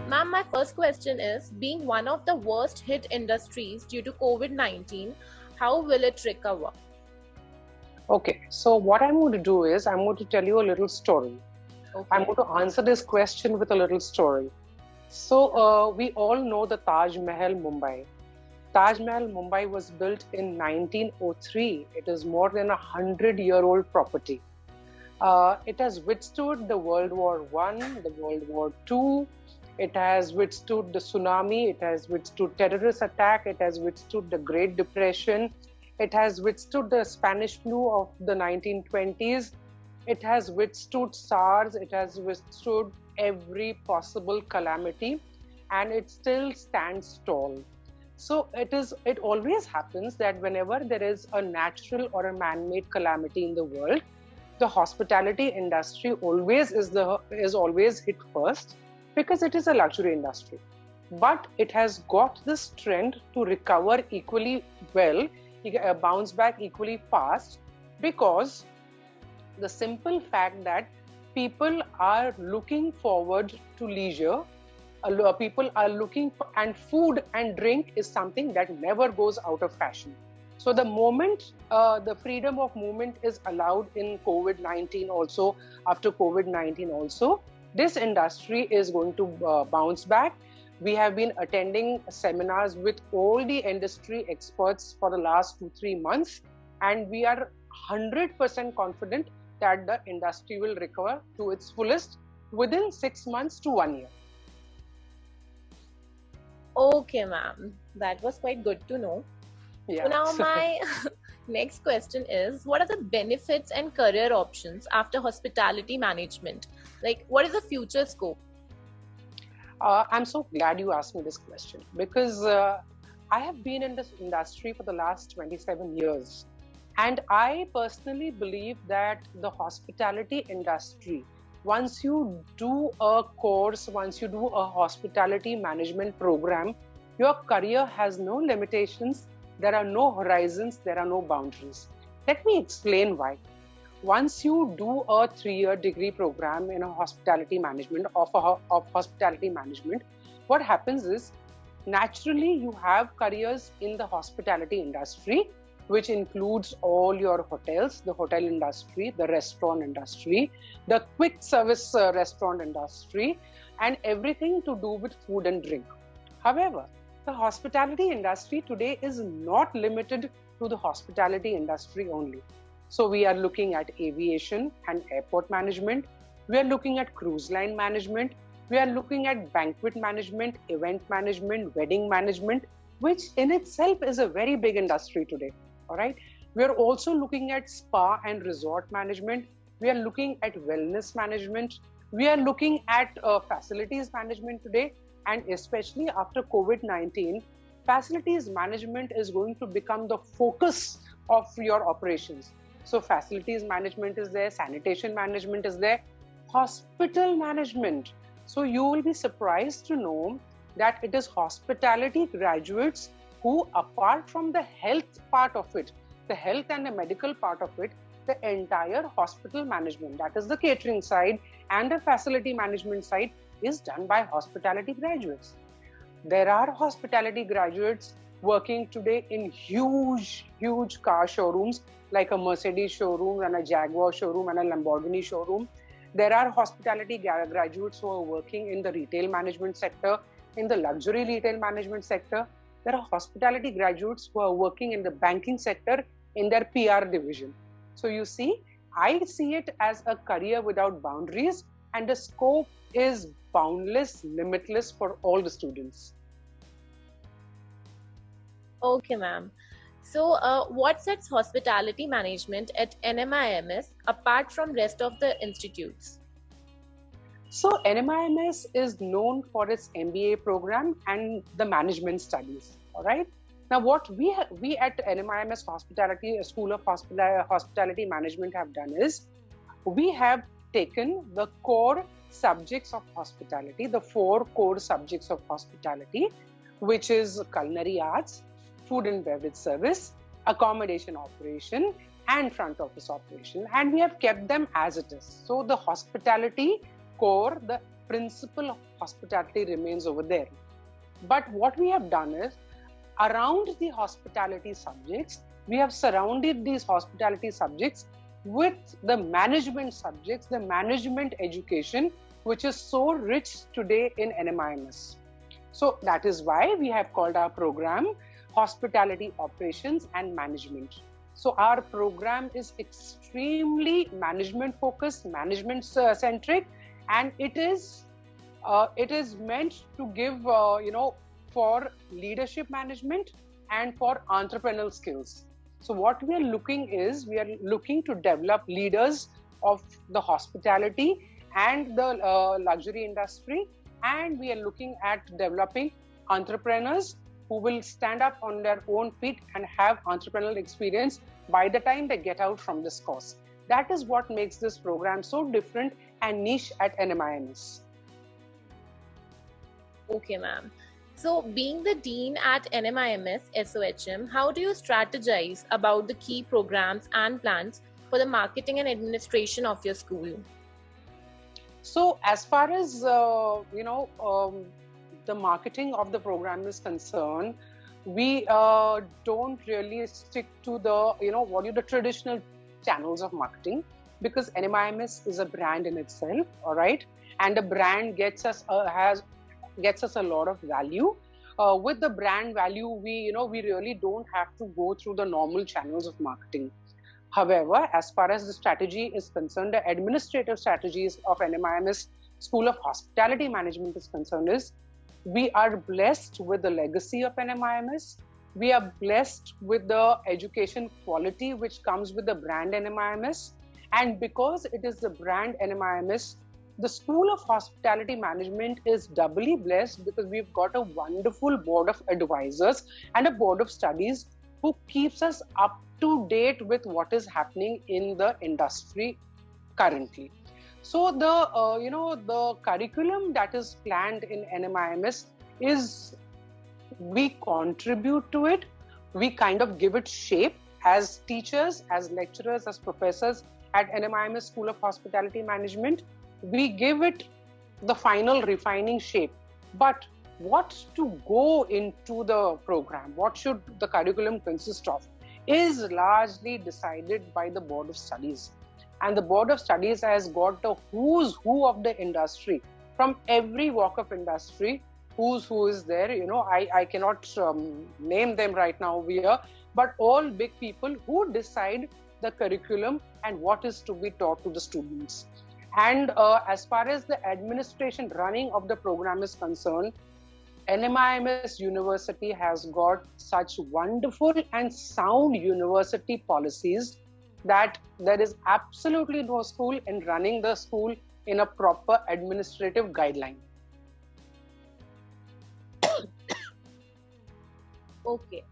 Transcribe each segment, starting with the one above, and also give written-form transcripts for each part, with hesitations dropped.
Ma'am, my first question is, being one of the worst hit industries due to COVID-19, how will it recover? Okay, so what I'm going to do is I'm going to tell you a little story. Okay. I'm going to answer this question with a little story. So we all know the Taj Mahal, Mumbai. Taj Mahal, Mumbai was built in 1903. It is more than 100-year-old property. It has withstood the World War I, the World War II. It has withstood the tsunami. It has withstood terrorist attack. It has withstood the Great Depression. It has withstood the Spanish flu of the 1920s. It has withstood SARS. It has withstood every possible calamity, and it still stands tall. So it always happens that whenever there is a natural or a man-made calamity in the world, the hospitality industry is always hit first, because it is a luxury industry. But it has got this trend to recover equally well, bounce back equally fast, because the simple fact that people are looking forward to leisure, people are looking for, and food and drink is something that never goes out of fashion. So the moment the freedom of movement is allowed in COVID-19 also, after COVID-19 also, this industry is going to bounce back. We have been attending seminars with all the industry experts for the last 2-3 months, and we are 100% confident that the industry will recover to its fullest within 6 months to 1 year. Okay, ma'am. That was quite good to know. Yeah. So now my next question is, what are the benefits and career options after hospitality management? Like, what is the future scope? I'm so glad you asked me this question, because I have been in this industry for the last 27 years. And I personally believe that the hospitality industry, once you do a course, once you do a hospitality management program, your career has no limitations. There are no horizons. There are no boundaries. Let me explain why. Once you do a 3-year degree program in a hospitality management, of hospitality management, what happens is, naturally you have careers in the hospitality industry, which includes all your hotels, the hotel industry, the restaurant industry, the quick service restaurant industry, and everything to do with food and drink. However, the hospitality industry today is not limited to the hospitality industry only. So we are looking at aviation and airport management. We are looking at cruise line management. We are looking at banquet management, event management, wedding management, which in itself is a very big industry today. All right. We are also looking at spa and resort management. We are looking at wellness management. We are looking at facilities management today. And especially after COVID-19, facilities management is going to become the focus of your operations. So facilities management is there, sanitation management is there, hospital management. So you will be surprised to know that it is hospitality graduates who, apart from the health part of it, the health and the medical part of it, the entire hospital management, that is the catering side and the facility management side, is done by hospitality graduates. There are hospitality graduates working today in huge car showrooms like a Mercedes showroom and a Jaguar showroom and a Lamborghini showroom. There are hospitality graduates who are working in the retail management sector, in the luxury retail management sector. There are hospitality graduates who are working in the banking sector in their PR division. So you see, I see it as a career without boundaries, and the scope is boundless, limitless for all the students. Okay, ma'am. So what sets hospitality management at NMIMS apart from rest of the institutes? So NMIMS is known for its MBA program and the management studies. All right. Now, what we at NMIMS Hospitality School of Hospitality Management have done is, we have taken the core subjects of hospitality, the 4 core subjects of hospitality, which is culinary arts, food and beverage service, accommodation operation, and front office operation, and we have kept them as it is. So the hospitality core, the principle of hospitality remains over there. But what we have done is, around the hospitality subjects, we have surrounded these hospitality subjects with the management subjects, the management education, which is so rich today in NMIMS. So that is why we have called our program Hospitality Operations and Management. So our program is extremely management focused, management centric, and it is meant to give for leadership management and for entrepreneurial skills. So what we are looking to develop leaders of the hospitality and the luxury industry, and we are looking at developing entrepreneurs who will stand up on their own feet and have entrepreneurial experience by the time they get out from this course. That is what makes this program so different and niche at NMIMS. Okay, ma'am. So, being the dean at NMIMS SOHM, how do you strategize about the key programs and plans for the marketing and administration of your school? So, as far as the marketing of the program is concerned, we don't really stick to the traditional channels of marketing, because NMIMS is a brand in itself, all right, and a brand gets us a lot of value. With the brand value, we really don't have to go through the normal channels of marketing. However, as far as the strategy is concerned, the administrative strategies of NMIMS School of Hospitality Management is concerned is, we are blessed with the legacy of NMIMS. We are blessed with the education quality which comes with the brand NMIMS. And because it is the brand NMIMS, the School of Hospitality Management is doubly blessed because we've got a wonderful board of advisors and a board of studies who keeps us up to date with what is happening in the industry currently. So the curriculum that is planned in NMIMS is, we contribute to it, we kind of give it shape as teachers, as lecturers, as professors at NMIMS School of Hospitality Management. We give it the final refining shape. But what to go into the program, what should the curriculum consist of, is largely decided by the Board of Studies. And the Board of Studies has got the who's who of the industry, from every walk of industry, who's who is there. I cannot name them right now here, but all big people who decide the curriculum and what is to be taught to the students. And as far as the administration running of the program is concerned, NMIMS University has got such wonderful and sound university policies that there is absolutely no school in running the school in a proper administrative guideline. Okay.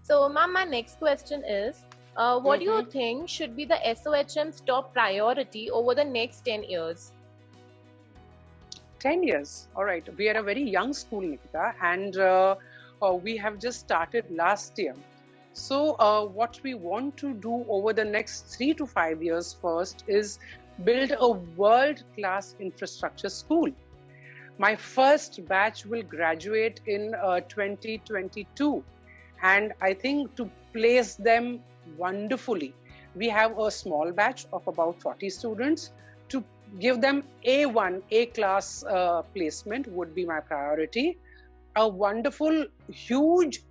So, ma'am, my next question is, what do you think should be the SOHM's top priority over the next 10 years? 10 years. All right. We are a very young school, Nikita, and we have just started last year. So what we want to do over the next 3 to 5 years first is build a world-class infrastructure school. My first batch will graduate in 2022. And I think to place them wonderfully, we have a small batch of about 40 students. To give them A1, A-class placement would be my priority. A wonderful, huge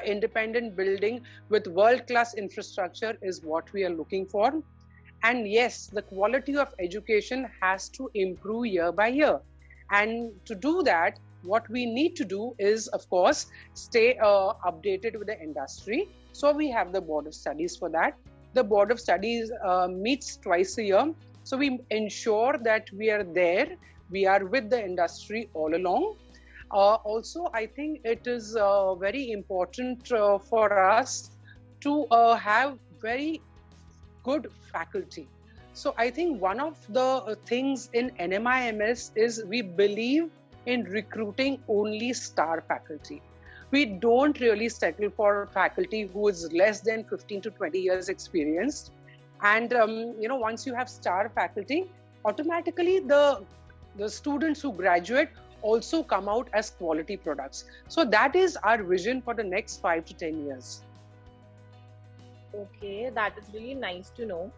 independent building with world-class infrastructure is what we are looking for. And yes, the quality of education has to improve year by year. And to do that, what we need to do is, of course, stay updated with the industry. So we have the Board of Studies for that. The Board of Studies meets twice a year. So we ensure that we are there. We are with the industry all along. Also, I think it is very important for us to have very good faculty. So I think one of the things in NMIMS is we believe in recruiting only star faculty. We don't really settle for faculty who is less than 15 to 20 years experienced. And once you have star faculty, automatically the the students who graduate also come out as quality products. So that is our vision for the next 5 to 10 years. Okay, that is really nice to know.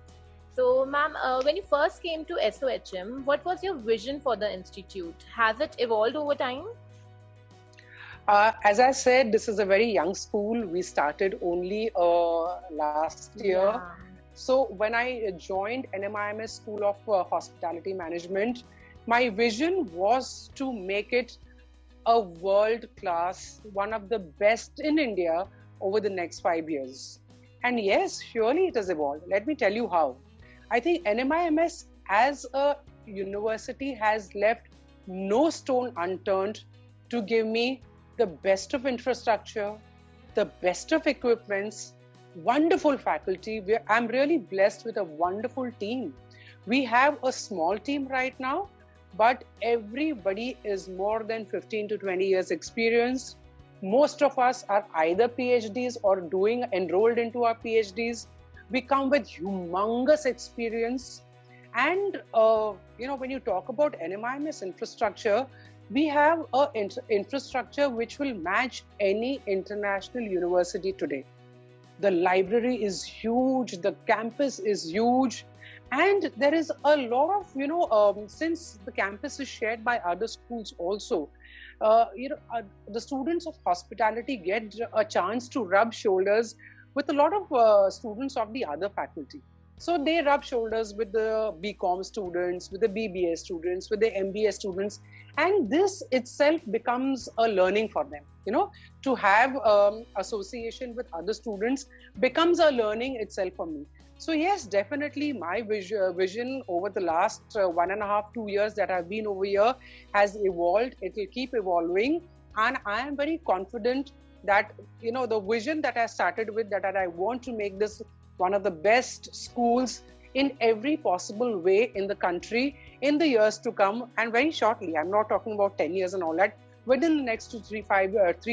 So, ma'am, when you first came to SOHM, what was your vision for the institute? Has it evolved over time? As I said, this is a very young school. We started only last year. Yeah. So when I joined NMIMS School of Hospitality Management, my vision was to make it a world class, one of the best in India over the next 5 years. And yes, surely it has evolved. Let me tell you how. I think NMIMS as a university has left no stone unturned to give me the best of infrastructure, the best of equipments, wonderful faculty. I'm really blessed with a wonderful team. We have a small team right now, but everybody is more than 15 to 20 years experience. Most of us are either PhDs or enrolled into our PhDs. We come with humongous experience. And, when you talk about NMIMS infrastructure, we have an infrastructure which will match any international university today. The library is huge, the campus is huge, and there is a lot of, since the campus is shared by other schools also, the students of hospitality get a chance to rub shoulders with a lot of students of the other faculty. So they rub shoulders with the BCom students, with the BBA students, with the MBA students, and this itself becomes a learning for them. To have association with other students becomes a learning itself for me. So yes, definitely my vision over the last 1.5, 2 years that I've been over here has evolved. It will keep evolving, and I am very confident that the vision that I started with, that I want to make this one of the best schools in every possible way in the country in the years to come, and very shortly. I'm not talking about 10 years and all that. Within the next 3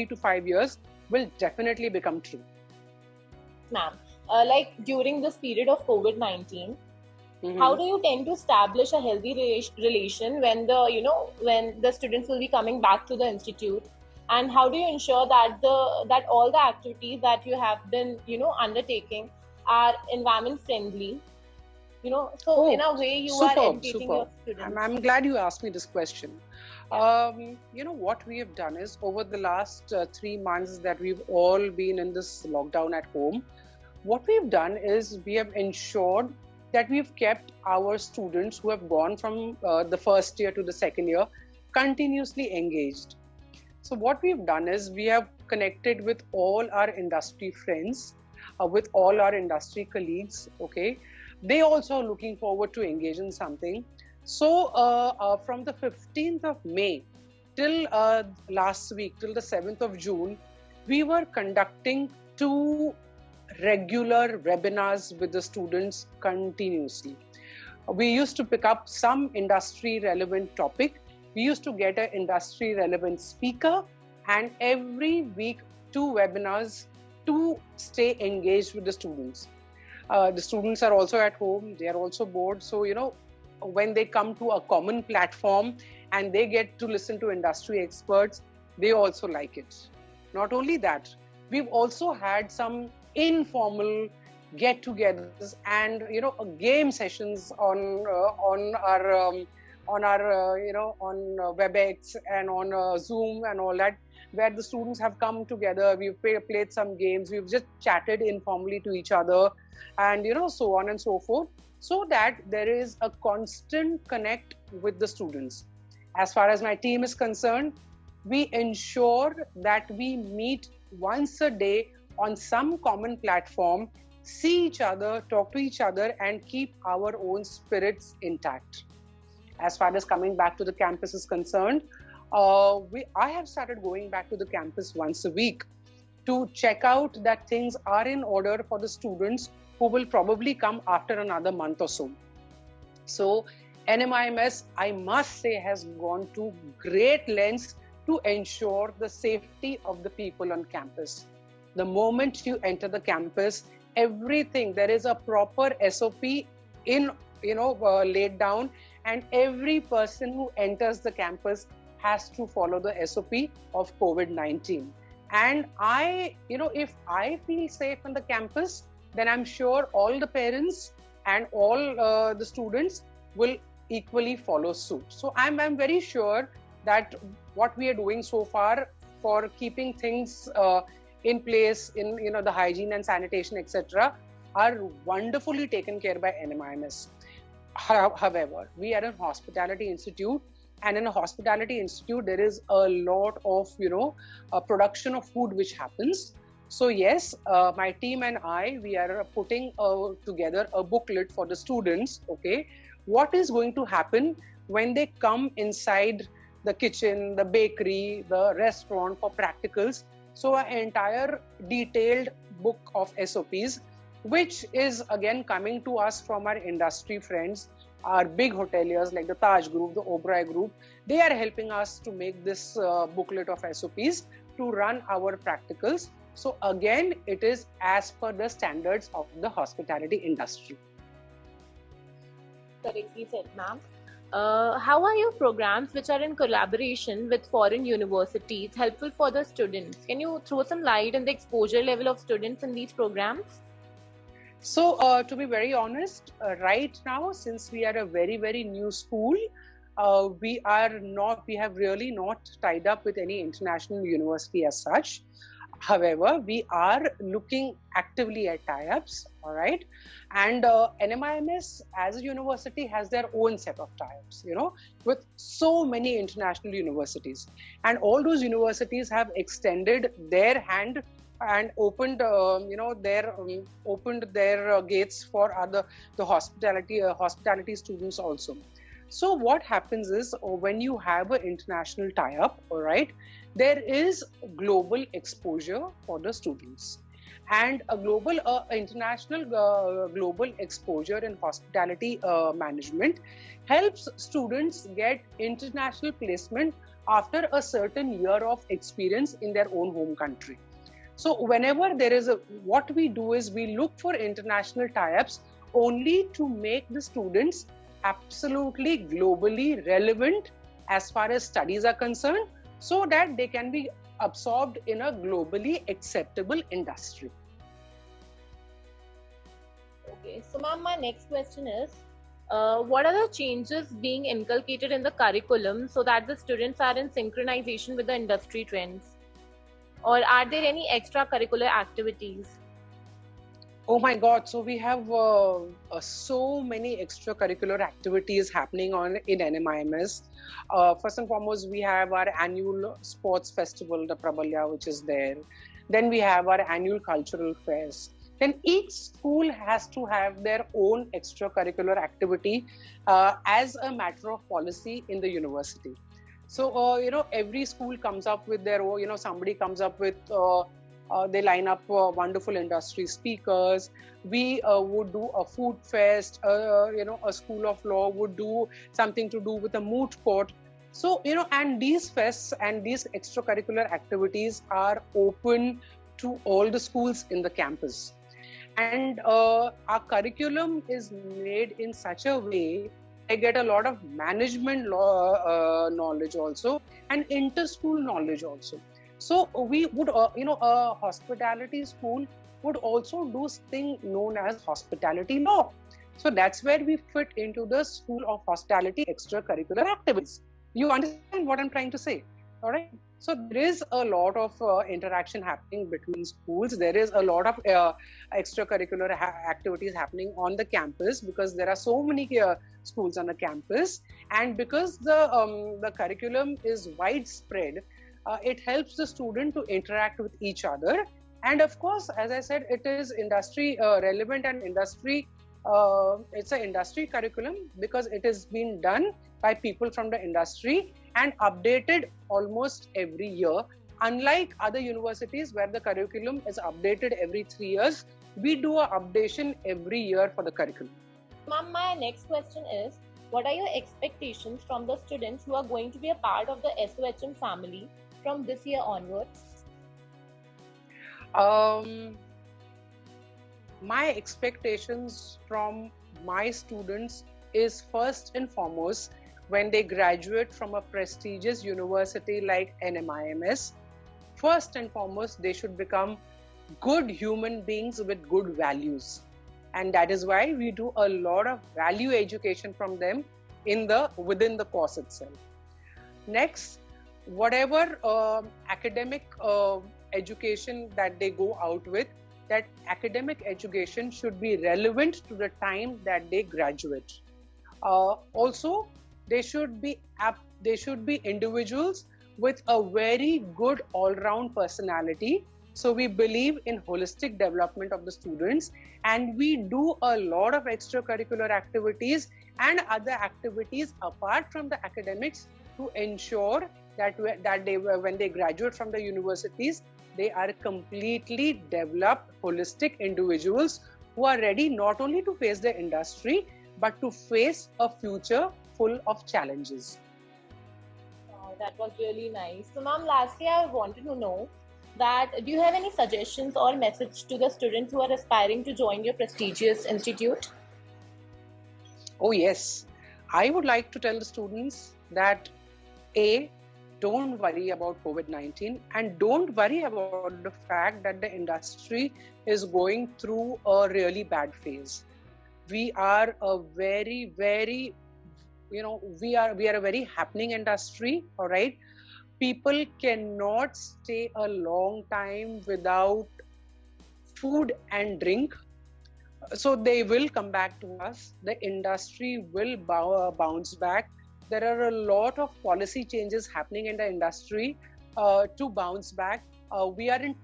to 5 years will definitely become true. Ma'am, like during this period of COVID-19, how do you tend to establish a healthy relation when the students will be coming back to the institute, and how do you ensure that all the activities that you have been undertaking are environment friendly? In a way you are educating your students. I'm glad you asked me this question. What we have done is, over the last 3 months that we've all been in this lockdown at home, what we've done is we have ensured that we've kept our students who have gone from the first year to the second year continuously engaged. So what we've done is we have connected with all our industry friends, with all our industry colleagues. Okay, they also are looking forward to engage in something. So from the 15th of May till last week, till the 7th of June, we were conducting 2 regular webinars with the students continuously. We used to pick up some industry relevant topic. We used to get an industry relevant speaker, and every week 2 webinars to stay engaged with the students. The students are also at home, they are also bored. So, when they come to a common platform and they get to listen to industry experts, they also like it. Not only that, we've also had some informal get-togethers and game sessions on our WebEx and on Zoom and all that, where the students have come together. We've played some games, we've just chatted informally to each other, and so on and so forth, so that there is a constant connect with the students. As far as my team is concerned, we ensure that we meet once a day on some common platform, see each other, talk to each other, and keep our own spirits intact. As far as coming back to the campus is concerned, I have started going back to the campus once a week to check out that things are in order for the students who will probably come after another month or so. So NMIMS, I must say, has gone to great lengths to ensure the safety of the people on campus. The moment you enter the campus, everything, there is a proper SOP laid down, and every person who enters the campus has to follow the SOP of COVID-19. And if I feel safe on the campus, then I'm sure all the parents and all the students will equally follow suit. So I'm very sure that what we are doing so far for keeping things in place in the hygiene and sanitation, etc., are wonderfully taken care by NMIMS. However, we are a hospitality institute, and in a hospitality institute there is a lot of production of food which happens. So yes, my team and we are putting together a booklet for the students. Okay, what is going to happen when they come inside the kitchen, the bakery, the restaurant for practicals. So an entire detailed book of SOPs, which is again coming to us from our industry friends, our big hoteliers like the Taj Group, the Oberoi Group. They are helping us to make this booklet of SOPs to run our practicals. So again, it is as per the standards of the hospitality industry. Correctly said, ma'am. How are your programs, which are in collaboration with foreign universities, helpful for the students? Can you throw some light on the exposure level of students in these programs? So, to be very honest, right now, since we are a very, very new school, we have really not tied up with any international university as such. However, we are looking actively at tie-ups, all right? And NMIMS as a university has their own set of tie-ups, with so many international universities. And all those universities have extended their hand and opened their gates for the hospitality students also. So what happens is, when you have an international tie-up, all right, there is global exposure for the students, and a international global exposure in hospitality management helps students get international placement after a certain year of experience in their own home country. So whenever there is what we do is we look for international tie-ups only to make the students absolutely globally relevant as far as studies are concerned, so that they can be absorbed in a globally acceptable industry. Okay, so ma'am, my next question is, what are the changes being inculcated in the curriculum so that the students are in synchronization with the industry trends? Or are there any extracurricular activities? Oh my God! So we have so many extracurricular activities happening in NMIMS. First and foremost, we have our annual sports festival, the Prabalya, which is there. Then we have our annual cultural fest. Then each school has to have their own extracurricular activity as a matter of policy in the university. So, every school comes up with their own, somebody comes up with, they line up wonderful industry speakers. We would do a food fest, a school of law would do something to do with a moot court. So, and these fests and these extracurricular activities are open to all the schools in the campus. And our curriculum is made in such a way I get a lot of management knowledge also, and inter-school knowledge also. So we would, a hospitality school would also do something known as hospitality law. So that's where we fit into the School of Hospitality extracurricular activities. You understand what I'm trying to say? All right. So there is a lot of interaction happening between schools. There is a lot of extracurricular activities happening on the campus, because there are so many schools on the campus, and because the curriculum is widespread, it helps the student to interact with each other. And of course, as I said, it is industry relevant and industry. It's an industry curriculum because it is being done by people from the industry and updated almost every year. Unlike other universities where the curriculum is updated every 3 years, we do an updation every year for the curriculum. Ma'am, my next question is, what are your expectations from the students who are going to be a part of the SOHM family from this year onwards? My expectations from my students is first and foremost, when they graduate from a prestigious university like NMIMS, first and foremost, they should become good human beings with good values. And that is why we do a lot of value education from them within the course itself. Next, whatever academic education that they go out with, that academic education should be relevant to the time that they graduate. Also, they should be individuals with a very good all-round personality. So we believe in holistic development of the students, and we do a lot of extracurricular activities and other activities apart from the academics to ensure that when they graduate from the universities, they are completely developed, holistic individuals who are ready not only to face the industry, but to face a future full of challenges. That was really nice. So, ma'am, lastly, I wanted to know that do you have any suggestions or message to the students who are aspiring to join your prestigious institute? Oh, yes. I would like to tell the students that don't worry about COVID-19, and don't worry about the fact that the industry is going through a really bad phase. We are a very, very, we are a very happening industry, all right? People cannot stay a long time without food and drink. So they will come back to us. The industry will bounce back. There are a lot of policy changes happening in the industry to bounce back. We are in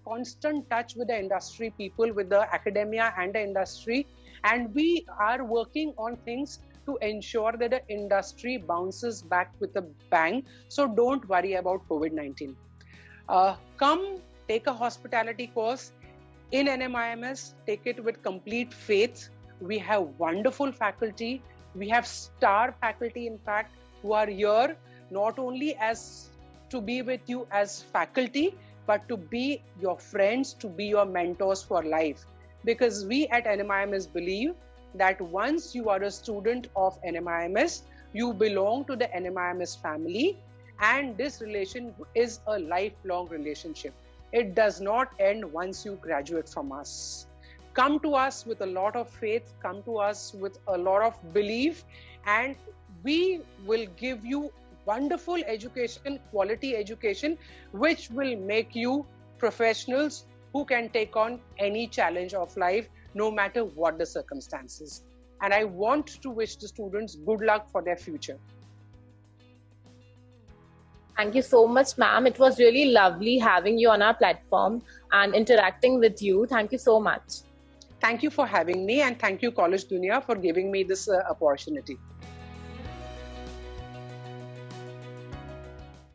constant touch with the industry people, with the academia and the industry. And we are working on things to ensure that the industry bounces back with a bang. So don't worry about COVID-19. Come take a hospitality course in NMIMS. Take it with complete faith. We have wonderful faculty. We have star faculty, in fact, who are here not only as to be with you as faculty, but to be your friends, to be your mentors for life. Because we at NMIMS believe that once you are a student of NMIMS, you belong to the NMIMS family, and this relation is a lifelong relationship. It does not end once you graduate from us. Come to us with a lot of faith, come to us with a lot of belief, and we will give you wonderful education, quality education, which will make you professionals who can take on any challenge of life, no matter what the circumstances. And I want to wish the students good luck for their future. Thank you so much, ma'am. It was really lovely having you on our platform and interacting with you. Thank you so much. Thank you for having me, and thank you, Collegedunia, for giving me this opportunity.